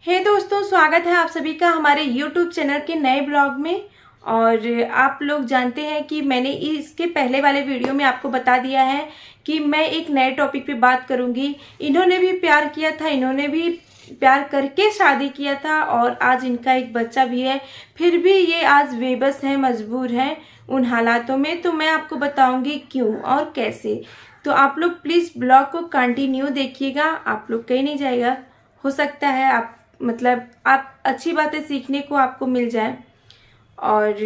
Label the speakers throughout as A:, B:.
A: हे दोस्तों, स्वागत है आप सभी का हमारे YouTube चैनल के नए ब्लॉग में। और आप लोग जानते हैं कि मैंने इसके पहले वाले वीडियो में आपको बता दिया है कि मैं एक नए टॉपिक पे बात करूंगी। इन्होंने भी प्यार किया था, इन्होंने भी प्यार करके शादी किया था और आज इनका एक बच्चा भी है। फिर भी ये आज बेबस हैं, मजबूर हैं उन हालातों में। तो मैं आपको बताऊंगी क्यों और कैसे। तो आप लोग प्लीज़ ब्लॉग को कंटिन्यू देखिएगा, आप लोग कहीं नहीं जाएगा। हो सकता है आप अच्छी बातें सीखने को आपको मिल जाए। और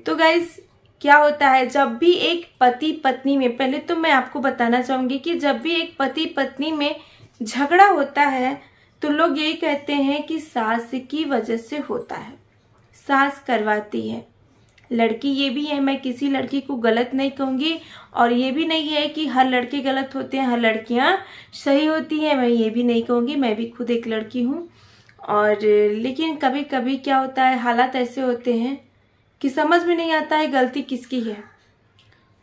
A: तो गाइस, क्या होता है जब भी एक पति पत्नी में, पहले तो मैं आपको बताना चाहूँगी कि जब भी एक पति पत्नी में झगड़ा होता है तो लोग यही कहते हैं कि सास की वजह से होता है, सास करवाती है। लड़की ये भी है, मैं किसी लड़की को गलत नहीं कहूँगी और ये भी नहीं है कि हर लड़के गलत होते हैं, हर लड़कियाँ सही होती हैं, मैं ये भी नहीं कहूँगी। मैं भी खुद एक लड़की हूँ। और लेकिन कभी कभी क्या होता है, हालात ऐसे होते हैं कि समझ में नहीं आता है गलती किसकी है।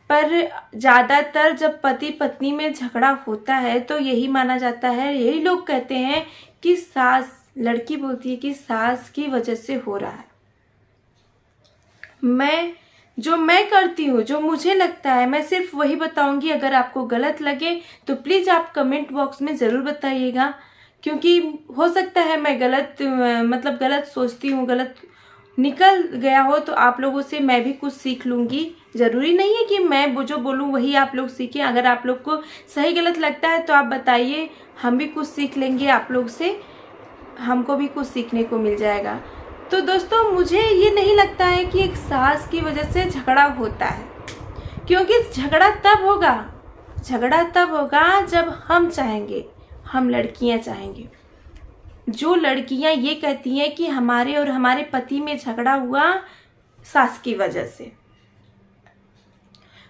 A: पर ज़्यादातर जब पति पत्नी में झगड़ा होता है तो यही माना जाता है, यही लोग कहते हैं कि सास, लड़की बोलती है कि सास की वजह से हो रहा है। मैं करती हूँ, जो मुझे लगता है, मैं सिर्फ वही बताऊंगी। अगर आपको गलत लगे तो प्लीज़ आप कमेंट बॉक्स में ज़रूर बताइएगा, क्योंकि हो सकता है मैं गलत सोचती हूँ, गलत निकल गया हो तो आप लोगों से मैं भी कुछ सीख लूँगी। ज़रूरी नहीं है कि मैं वो जो बोलूँ वही आप लोग सीखें। अगर आप लोग को सही गलत लगता है तो आप बताइए, हम भी कुछ सीख लेंगे आप लोग से, हमको भी कुछ सीखने को मिल जाएगा। तो दोस्तों, मुझे ये नहीं लगता है कि एक सास की वजह से झगड़ा होता है, क्योंकि झगड़ा तब होगा जब हम चाहेंगे, हम लड़कियां चाहेंगे। जो लड़कियां ये कहती हैं कि हमारे और हमारे पति में झगड़ा हुआ सास की वजह से,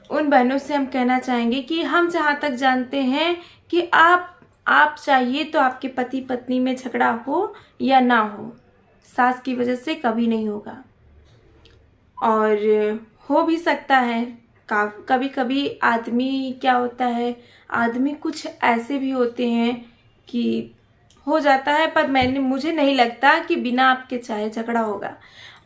A: उन बहनों से हम कहना चाहेंगे कि हम जहाँ तक जानते हैं कि आप चाहिए तो आपके पति पत्नी में झगड़ा हो या ना हो, सास की वजह से कभी नहीं होगा। और हो भी सकता है कभी कभी आदमी, क्या होता है, आदमी कुछ ऐसे भी होते हैं कि हो जाता है। पर मुझे नहीं लगता कि बिना आपके चाहे झगड़ा होगा।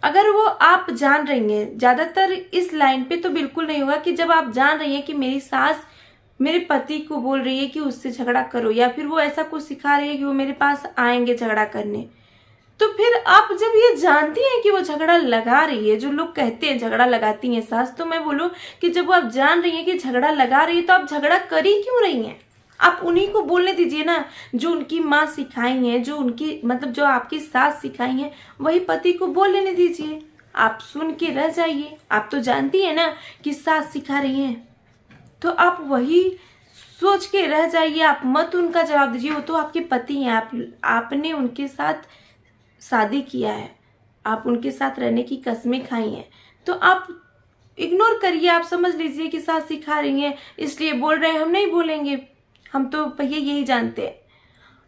A: अगर वो आप जान रही हैं, ज़्यादातर इस लाइन पे तो बिल्कुल नहीं होगा कि जब आप जान रही हैं कि मेरी सास मेरे पति को बोल रही है कि उससे झगड़ा करो, या फिर वो ऐसा कुछ सिखा रही है कि वो मेरे पास आएंगे झगड़ा करने, तो फिर आप जब ये जानती हैं कि वो झगड़ा लगा रही है, जो लोग कहते हैं झगड़ा लगाती हैं सास, तो मैं बोलूँ कि जब वो आप जान रही हैं कि झगड़ा लगा रही है तो आप झगड़ा कर ही क्यों रही हैं? आप उन्हीं को बोलने दीजिए ना, जो उनकी माँ सिखाई हैं, जो उनकी जो आपकी सास सिखाई हैं, वही पति को बोल लेने दीजिए। आप सुन के रह जाइए। आप तो जानती है ना कि सास सिखा रही हैं, तो आप वही सोच के रह जाइए। आप मत उनका जवाब दीजिए, वो तो आपके पति हैं। आपने उनके साथ शादी किया है, आप उनके साथ रहने की कस्में खाई हैं, तो आप इग्नोर करिए। आप समझ लीजिए कि सास सिखा रही हैं इसलिए बोल रहे हैं, हम नहीं बोलेंगे, हम तो भैया यही जानते हैं।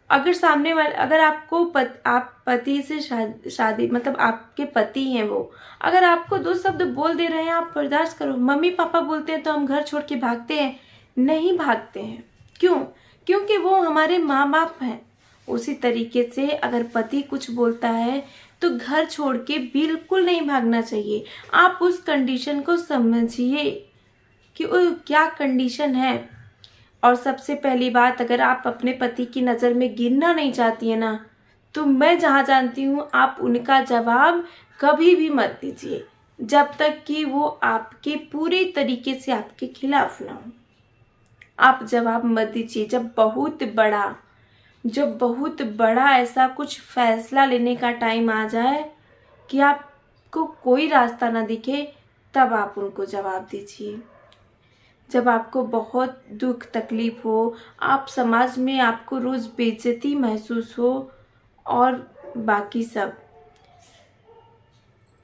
A: अगर सामने वाले, अगर आपको आप पति से शादी आपके पति हैं वो, अगर आपको दो शब्द बोल दे रहे हैं, आप बर्दाश्त करो। मम्मी पापा बोलते हैं तो हम घर छोड़ के भागते हैं? नहीं भागते हैं। क्यों? क्योंकि वो हमारे माँ बाप हैं। उसी तरीके से अगर पति कुछ बोलता है तो घर छोड़ के बिल्कुल नहीं भागना चाहिए। आप उस कंडीशन को समझिए कि वो क्या कंडीशन है। और सबसे पहली बात, अगर आप अपने पति की नज़र में गिरना नहीं चाहती है ना, तो मैं जहाँ जानती हूँ आप उनका जवाब कभी भी मत दीजिए जब तक कि वो आपके पूरी तरीके से आपके खिलाफ ना हो। आप जवाब मत दीजिए जब बहुत बड़ा ऐसा कुछ फैसला लेने का टाइम आ जाए कि आपको कोई रास्ता ना दिखे, तब आप उनको जवाब दीजिए। जब आपको बहुत दुख तकलीफ हो, आप समाज में आपको रोज़ बेइज्जती महसूस हो और बाकी सब,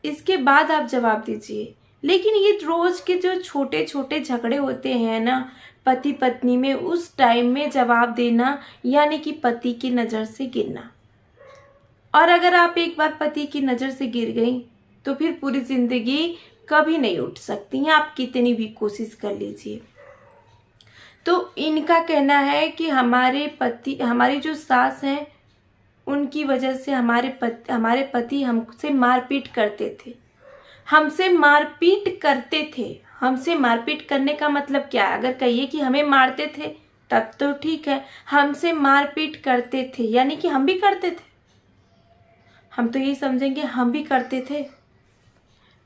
A: इसके बाद आप जवाब दीजिए। लेकिन ये रोज़ के जो छोटे छोटे झगड़े होते हैं ना पति पत्नी में, उस टाइम में जवाब देना यानी कि पति की नज़र से गिरना। और अगर आप एक बार पति की नज़र से गिर गई तो फिर पूरी ज़िंदगी कभी नहीं उठ सकती हैं, आप कितनी भी कोशिश कर लीजिए। तो इनका कहना है कि हमारे पति, हमारी जो सास हैं, उनकी वजह से हमारे पति हमसे मारपीट करते थे, हमसे मारपीट करते थे। हमसे मारपीट करने का मतलब क्या है? अगर कहिए कि हमें मारते थे तब तो ठीक है, हमसे मारपीट करते थे यानी कि हम भी करते थे। हम तो यही समझेंगे हम भी करते थे।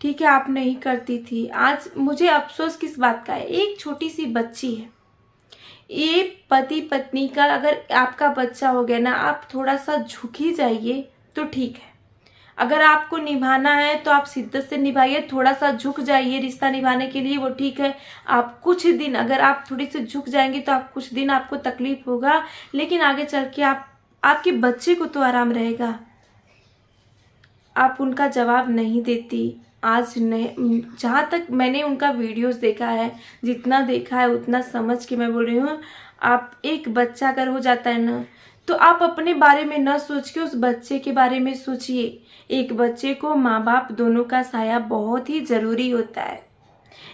A: ठीक है, आप नहीं करती थी। आज मुझे अफसोस किस बात का है? एक छोटी सी बच्ची है, ये पति पत्नी का, अगर आपका बच्चा हो गया ना, आप थोड़ा सा झुक ही जाइए तो ठीक है। अगर आपको निभाना है तो आप शिद्दत से निभाइए, थोड़ा सा झुक जाइए रिश्ता निभाने के लिए, वो ठीक है। आप कुछ दिन, अगर आप थोड़ी सी झुक जाएंगे तो आप कुछ दिन आपको तकलीफ होगा, लेकिन आगे चल के आपके बच्चे को तो आराम रहेगा। आप उनका जवाब नहीं देती। आज नहीं, जहाँ तक मैंने उनका वीडियोस देखा है, जितना देखा है उतना समझ के मैं बोल रही हूँ। आप, एक बच्चा अगर हो जाता है ना, तो आप अपने बारे में न सोच के उस बच्चे के बारे में सोचिए। एक बच्चे को माँ बाप दोनों का साया बहुत ही ज़रूरी होता है,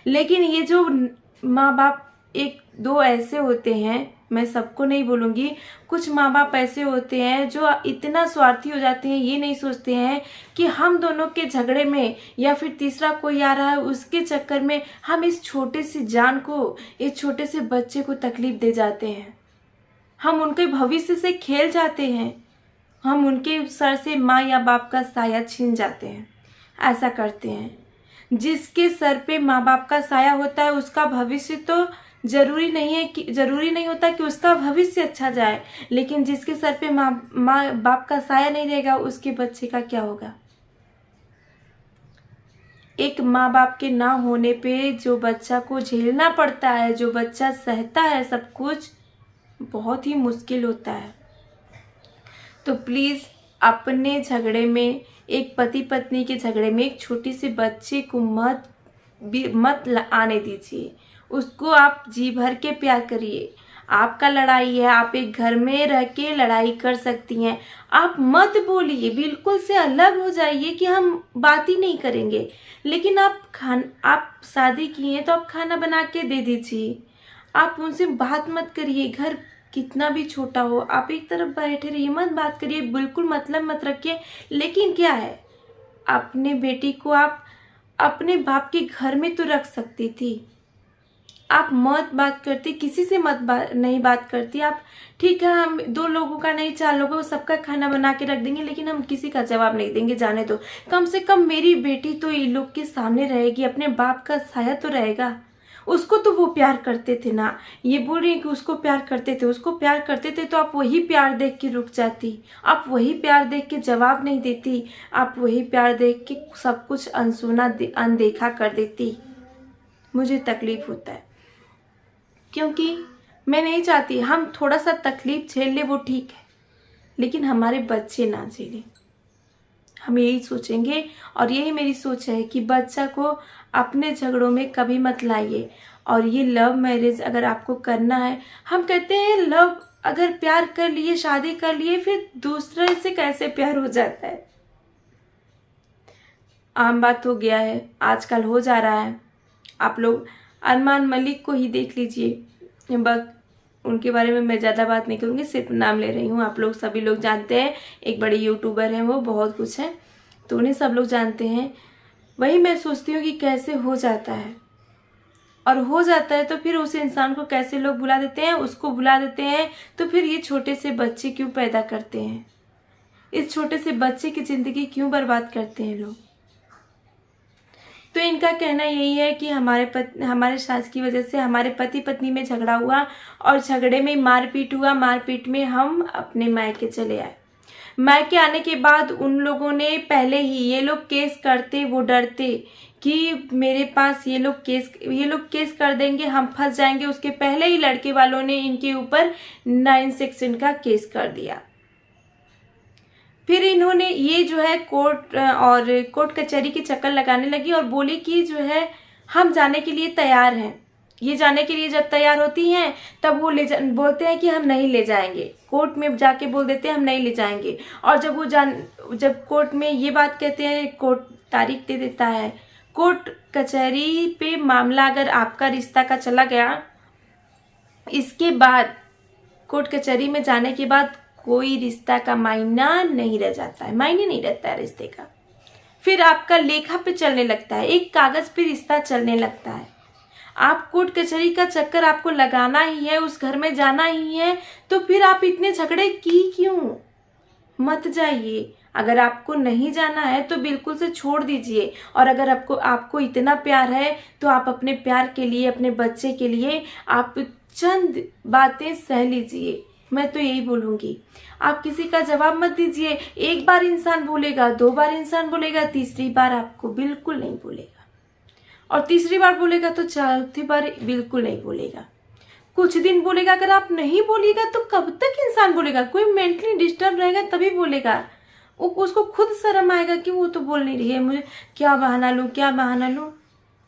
A: लेकिन ये जो माँ बाप एक दो ऐसे होते हैं, मैं सबको नहीं बोलूँगी, कुछ माँ बाप ऐसे होते हैं जो इतना स्वार्थी हो जाते हैं, ये नहीं सोचते हैं कि हम दोनों के झगड़े में या फिर तीसरा कोई आ रहा है उसके चक्कर में हम इस छोटे सी जान को, इस छोटे से बच्चे को तकलीफ दे जाते हैं। हम उनके भविष्य से खेल जाते हैं, हम उनके सर से माँ या बाप का साया छीन जाते हैं। ऐसा करते हैं। जिसके सर पे माँ बाप का साया होता है उसका भविष्य तो जरूरी नहीं होता कि उसका भविष्य अच्छा जाए, लेकिन जिसके सर पे माँ बाप का साया नहीं रहेगा उसके बच्चे का क्या होगा? एक माँ बाप के ना होने पे जो बच्चा को झेलना पड़ता है, जो बच्चा सहता है सब कुछ, बहुत ही मुश्किल होता है। तो प्लीज़ अपने झगड़े में, एक पति पत्नी के झगड़े में एक छोटी सी बच्चे को मत आने दीजिए। उसको आप जी भर के प्यार करिए। आपका लड़ाई है, आप एक घर में रह के लड़ाई कर सकती हैं। आप मत बोलिए, बिल्कुल से अलग हो जाइए कि हम बात ही नहीं करेंगे, लेकिन आप शादी किए तो आप खाना बना के दे दीजिए। आप उनसे बात मत करिए, घर कितना भी छोटा हो, आप एक तरफ बैठे रहिए, मत बात करिए, बिल्कुल मतलब मत रखिए। लेकिन क्या है, अपने बेटी को आप अपने बाप के घर में तो रख सकती थी। आप मत बात करती, किसी से नहीं बात करती आप। ठीक है, हम 2 लोगों का नहीं 4 लोगों का सबका खाना बना के रख देंगे, लेकिन हम किसी का जवाब नहीं देंगे, जाने दो। कम से कम मेरी बेटी तो इन लोग के सामने रहेगी, अपने बाप का साया तो रहेगा। उसको तो वो प्यार करते थे ना, ये बोल रही है कि उसको प्यार करते थे, उसको प्यार करते थे तो आप वही प्यार देख के रुक जाती, आप वही प्यार देख के जवाब नहीं देती, आप वही प्यार देख के सब कुछ अनदेखा कर देती। मुझे तकलीफ होता है, क्योंकि मैं नहीं चाहती, हम थोड़ा सा तकलीफ झेल ले वो ठीक है, लेकिन हमारे बच्चे ना झेलें। हम यही सोचेंगे, और यही मेरी सोच है कि बच्चा को अपने झगड़ों में कभी मत लाइए। और ये लव मैरिज अगर आपको करना है, हम कहते हैं लव, अगर प्यार कर लिए, शादी कर लिए, फिर दूसरे से कैसे प्यार हो जाता है? आम बात हो गया है, आजकल हो जा रहा है। आप लोग अरमान मलिक को ही देख लीजिए, बस उनके बारे में मैं ज़्यादा बात नहीं करूँगी, सिर्फ नाम ले रही हूँ। आप लोग सभी लोग जानते हैं, एक बड़ी यूट्यूबर हैं, वो बहुत कुछ है, तो उन्हें सब लोग जानते हैं। वही मैं सोचती हूँ कि कैसे हो जाता है, और हो जाता है तो फिर उस इंसान को कैसे लोग भुला देते हैं, उसको भुला देते हैं। तो फिर ये छोटे से बच्चे क्यों पैदा करते हैं? इस छोटे से बच्चे की ज़िंदगी क्यों बर्बाद करते हैं लोग? तो इनका कहना यही है कि हमारे सास की वजह से हमारे पति पत्नी में झगड़ा हुआ, और झगड़े में मारपीट हुआ, मारपीट में हम अपने मायके चले आए। मायके आने के बाद उन लोगों ने पहले ही, ये लोग केस करते, वो डरते कि मेरे पास ये लोग केस कर देंगे, हम फंस जाएंगे। उसके पहले ही लड़के वालों ने इनके ऊपर 9 सेक्शन का केस कर दिया। फिर इन्होंने ये जो है कोर्ट कचहरी के चक्कर लगाने लगी और बोली कि जो है हम जाने के लिए तैयार हैं। ये जाने के लिए जब तैयार होती हैं तब वो बोलते हैं कि हम नहीं ले जाएंगे। कोर्ट में जाके बोल देते हैं हम नहीं ले जाएंगे, और जब कोर्ट में ये बात कहते हैं, कोर्ट तारीख दे देता है। कोर्ट कचहरी पे मामला अगर आपका रिश्ता का चला गया, इसके बाद कोर्ट कचहरी में जाने के बाद कोई रिश्ता का मायना नहीं रह जाता है, मायने नहीं रहता है रिश्ते का। फिर आपका लेखा पे चलने लगता है, एक कागज पे रिश्ता चलने लगता है। आप कोर्ट कचहरी का चक्कर आपको लगाना ही है, उस घर में जाना ही है, तो फिर आप इतने झगड़े की क्यों? मत जाइए। अगर आपको नहीं जाना है तो बिल्कुल से छोड़ दीजिए। और अगर आपको इतना प्यार है तो आप अपने प्यार के लिए, अपने बच्चे के लिए आप चंद बातें सह लीजिए। मैं तो यही बोलूँगी, आप किसी का जवाब मत दीजिए। एक बार इंसान बोलेगा, 2 बार इंसान बोलेगा, तीसरी बार आपको बिल्कुल नहीं बोलेगा, और तीसरी बार बोलेगा तो चौथी बार बिल्कुल नहीं बोलेगा। कुछ दिन बोलेगा, अगर आप नहीं बोलिएगा तो कब तक इंसान बोलेगा? कोई मेंटली डिस्टर्ब रहेगा तभी बोलेगा। उसको खुद शर्म आएगा कि वो तो बोल नहीं रही है, मुझे क्या बहाना लूँ, क्या बहाना लूँ,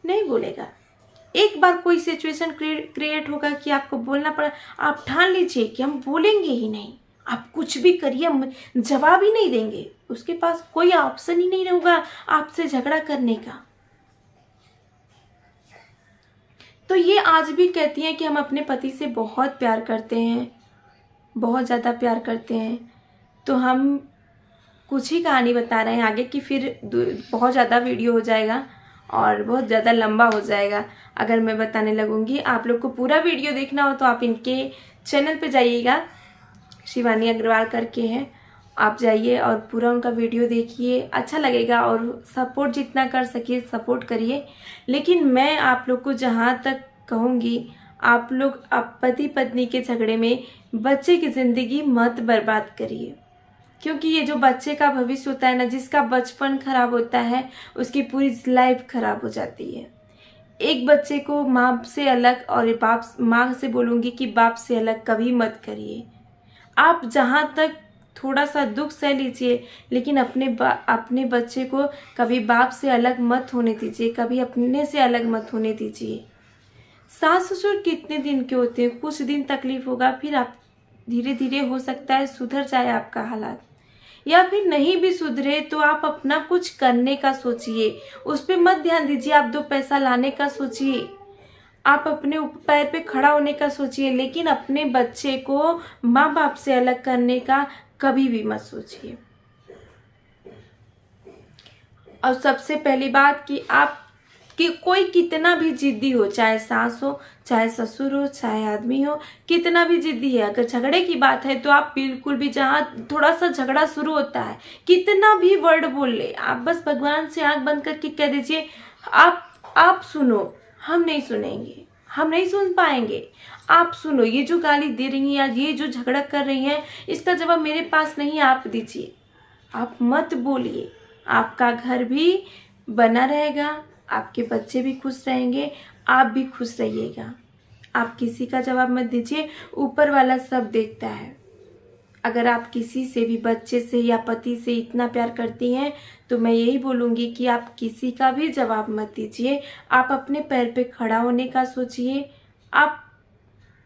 A: नहीं बोलेगा। एक बार कोई सिचुएशन क्रिएट होगा कि आपको बोलना पड़ा, आप ठान लीजिए कि हम बोलेंगे ही नहीं। आप कुछ भी करिए, हम जवाब ही नहीं देंगे। उसके पास कोई ऑप्शन ही नहीं होगा आपसे झगड़ा करने का। तो ये आज भी कहती हैं कि हम अपने पति से बहुत प्यार करते हैं, बहुत ज़्यादा प्यार करते हैं। तो हम कुछ ही कहानी बता रहे हैं आगे की, फिर बहुत ज़्यादा वीडियो हो जाएगा और बहुत ज़्यादा लंबा हो जाएगा अगर मैं बताने लगूंगी। आप लोग को पूरा वीडियो देखना हो तो आप इनके चैनल पे जाइएगा, शिवानी अग्रवाल करके हैं, आप जाइए और पूरा उनका वीडियो देखिए, अच्छा लगेगा। और सपोर्ट जितना कर सकिए सपोर्ट करिए। लेकिन मैं आप लोग को जहाँ तक कहूँगी, आप लोग पति पत्नी के झगड़े में बच्चे की ज़िंदगी मत बर्बाद करिए, क्योंकि ये जो बच्चे का भविष्य होता है ना, जिसका बचपन खराब होता है उसकी पूरी लाइफ खराब हो जाती है। एक बच्चे को माँ से अलग, और माँ से बोलूँगी कि बाप से अलग कभी मत करिए। आप जहाँ तक थोड़ा सा दुख सह लीजिए, लेकिन अपने बच्चे को कभी बाप से अलग मत होने दीजिए, कभी अपने से अलग मत होने दीजिए। सास ससुर कितने दिन के होते हैं, कुछ दिन तकलीफ होगा, फिर आप धीरे धीरे हो सकता है सुधर जाए आपका हालात, या फिर नहीं भी सुधरे तो आप अपना कुछ करने का सोचिए, उस पर मत ध्यान दीजिए। आप 2 पैसा लाने का सोचिए, आप अपने पैर पे खड़ा होने का सोचिए, लेकिन अपने बच्चे को माँ बाप से अलग करने का कभी भी मत सोचिए। और सबसे पहली बात कि कोई कितना भी जिद्दी हो, चाहे सास हो, चाहे ससुर हो, चाहे आदमी हो, कितना भी जिद्दी है, अगर झगड़े की बात है तो आप बिल्कुल भी, जहाँ थोड़ा सा झगड़ा शुरू होता है, कितना भी वर्ड बोल ले, आप बस भगवान से आंख बंद करके कह दीजिए, आप सुनो, हम नहीं सुनेंगे, हम नहीं सुन पाएंगे, आप सुनो। ये जो गाली दे रही हैं या ये जो झगड़ा कर रही हैं, इसका जवाब मेरे पास नहीं, आप दीजिए, आप मत बोलिए। आपका घर भी बना रहेगा, आपके बच्चे भी खुश रहेंगे, आप भी खुश रहिएगा। आप किसी का जवाब मत दीजिए, ऊपर वाला सब देखता है। अगर आप किसी से भी, बच्चे से या पति से इतना प्यार करती हैं तो मैं यही बोलूँगी कि आप किसी का भी जवाब मत दीजिए। आप अपने पैर पे खड़ा होने का सोचिए। आप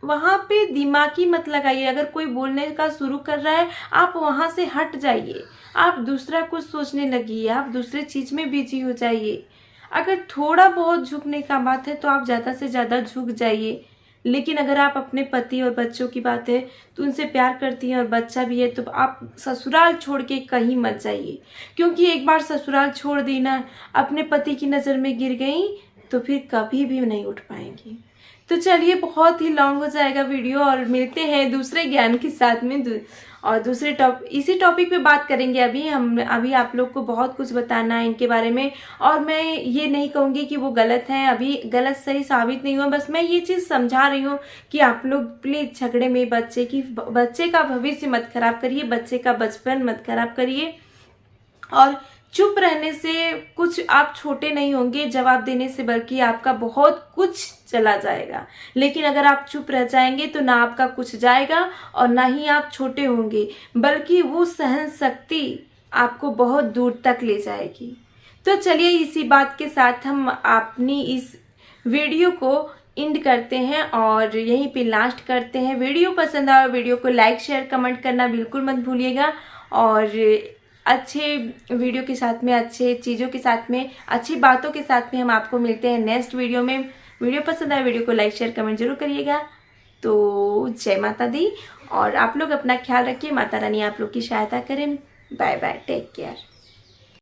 A: वहाँ पे दिमागी मत लगाइए। अगर कोई बोलने का शुरू कर रहा है, आप वहाँ से हट जाइए, आप दूसरा कुछ सोचने लगिए, आप दूसरे चीज़ में बिजी हो जाइए। अगर थोड़ा बहुत झुकने का बात है तो आप ज़्यादा से ज़्यादा झुक जाइए। लेकिन अगर आप अपने पति और बच्चों की बात है तो उनसे प्यार करती हैं और बच्चा भी है, तो आप ससुराल छोड़ के कहीं मत जाइए, क्योंकि एक बार ससुराल छोड़ दी ना, अपने पति की नज़र में गिर गई तो फिर कभी भी नहीं उठ पाएंगी। तो चलिए, बहुत ही लॉन्ग हो जाएगा वीडियो, और मिलते हैं दूसरे ज्ञान के साथ में और दूसरे इसी टॉपिक पे बात करेंगे। अभी आप लोग को बहुत कुछ बताना है इनके बारे में, और मैं ये नहीं कहूँगी कि वो गलत हैं, अभी गलत सही साबित नहीं हुआ, बस मैं ये चीज़ समझा रही हूँ कि आप लोग प्लीज़ झगड़े में बच्चे का भविष्य मत खराब करिए, बच्चे का बचपन मत खराब करिए। और चुप रहने से कुछ आप छोटे नहीं होंगे जवाब देने से, बल्कि आपका बहुत कुछ चला जाएगा। लेकिन अगर आप चुप रह जाएंगे तो ना आपका कुछ जाएगा और ना ही आप छोटे होंगे, बल्कि वो सहन शक्ति आपको बहुत दूर तक ले जाएगी। तो चलिए, इसी बात के साथ हम अपनी इस वीडियो को एंड करते हैं और यहीं पे लास्ट करते हैं। वीडियो पसंद आया वीडियो को लाइक शेयर कमेंट करना बिल्कुल मत भूलिएगा, और अच्छे वीडियो के साथ में, अच्छे चीज़ों के साथ में, अच्छी बातों के साथ में हम आपको मिलते हैं नेक्स्ट वीडियो में। वीडियो पसंद आए वीडियो को लाइक शेयर कमेंट जरूर करिएगा। तो जय माता दी, और आप लोग अपना ख्याल रखिए, माता रानी आप लोग की सहायता करें। Bye bye, take care.